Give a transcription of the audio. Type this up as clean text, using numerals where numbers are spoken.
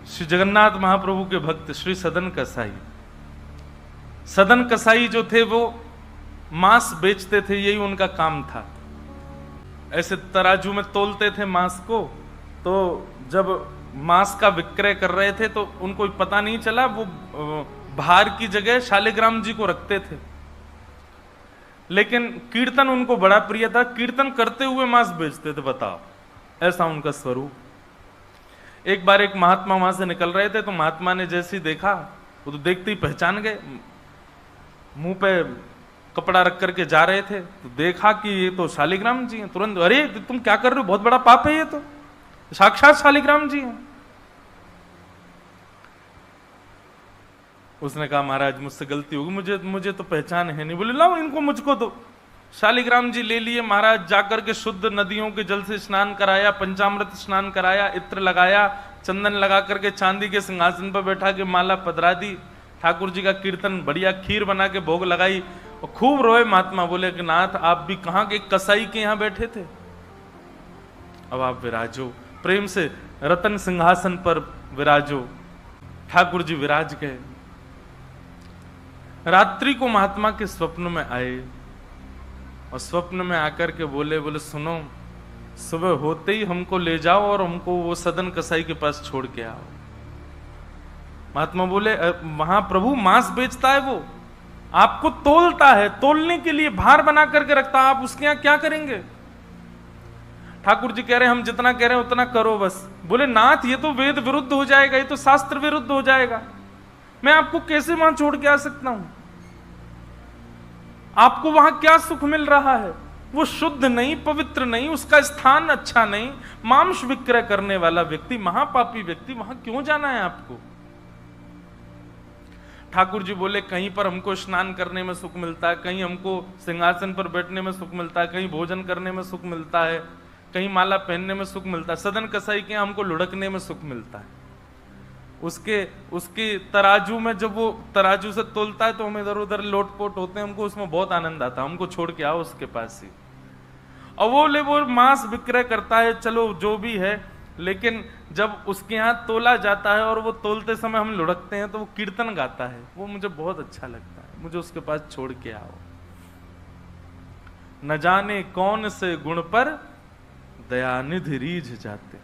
श्री जगन्नाथ महाप्रभु के भक्त श्री सदन कसाई। सदन कसाई जो थे वो मांस बेचते थे, यही उनका काम था। ऐसे तराजू में तोलते थे मांस को, तो जब मांस का विक्रय कर रहे थे तो उनको पता नहीं चला, वो भार की जगह शालिग्राम जी को रखते थे। लेकिन कीर्तन उनको बड़ा प्रिय था, कीर्तन करते हुए मांस बेचते थे। बताओ, ऐसा उनका स्वरूप। एक बार एक महात्मा वहां से निकल रहे थे, तो महात्मा ने जैसे ही देखा, वो तो देखते ही पहचान गए, मुंह पे कपड़ा रख करके जा रहे थे, तो देखा कि ये तो शालिग्राम जी हैं। तुरंत, अरे तुम क्या कर रहे हो, बहुत बड़ा पाप है, ये तो साक्षात शालिग्राम जी हैं। उसने कहा महाराज मुझसे गलती होगी, मुझे तो पहचान है नहीं। बोले लाओ इनको, मुझको दो। शालिग्राम जी ले लिए महाराज, जाकर के शुद्ध नदियों के जल से स्नान कराया, पंचामृत स्नान कराया, इत्र लगाया, चंदन लगा करके चांदी के सिंहासन पर बैठा के माला पधरा दी, ठाकुर जी का कीर्तन, बढ़िया खीर बना के भोग लगाई, और खूब रोए महात्मा। बोले कि नाथ आप भी कहां के कसाई के यहां बैठे थे, अब आप विराजो, प्रेम से रतन सिंहासन पर विराजो। ठाकुर जी विराज गए। रात्रि को महात्मा के स्वप्न में आए, और स्वप्न में आकर के बोले सुनो, सुबह होते ही हमको ले जाओ और हमको वो सदन कसाई के पास छोड़ के आओ। महात्मा बोले वहां प्रभु मांस बेचता है, वो आपको तोलता है, तोलने के लिए भार बना करके रखता है, आप उसके यहां क्या करेंगे। ठाकुर जी कह रहे हम जितना कह रहे हैं उतना करो बस। बोले नाथ ये तो वेद विरुद्ध हो जाएगा, ये तो शास्त्र विरुद्ध हो जाएगा, मैं आपको कैसे वहां छोड़ के आ सकता हूं। आपको वहां क्या सुख मिल रहा है, वो शुद्ध नहीं, पवित्र नहीं, उसका स्थान अच्छा नहीं, मांस विक्रय करने वाला व्यक्ति, महापापी व्यक्ति, वहां क्यों जाना है आपको। ठाकुर जी बोले कहीं पर हमको स्नान करने में सुख मिलता है, कहीं हमको सिंहासन पर बैठने में सुख मिलता है, कहीं भोजन करने में सुख मिलता है, कहीं माला पहनने में सुख मिलता है, सदन कसाई के हमको लुढ़कने में सुख मिलता है। उसके तराजू में जब वो तराजू से तोलता है तो हम इधर उधर लोटपोट होते हैं, हमको उसमें बहुत आनंद आता है, हमको छोड़ के आओ उसके पास ही। और वो मांस विक्रय करता है, चलो जो भी है, लेकिन जब उसके यहाँ तोला जाता है और वो तोलते समय हम लुढ़कते हैं तो वो कीर्तन गाता है, वो मुझे बहुत अच्छा लगता है, मुझे उसके पास छोड़ के आओ। न जाने कौन से गुण पर दयानिधि रीझ जाते।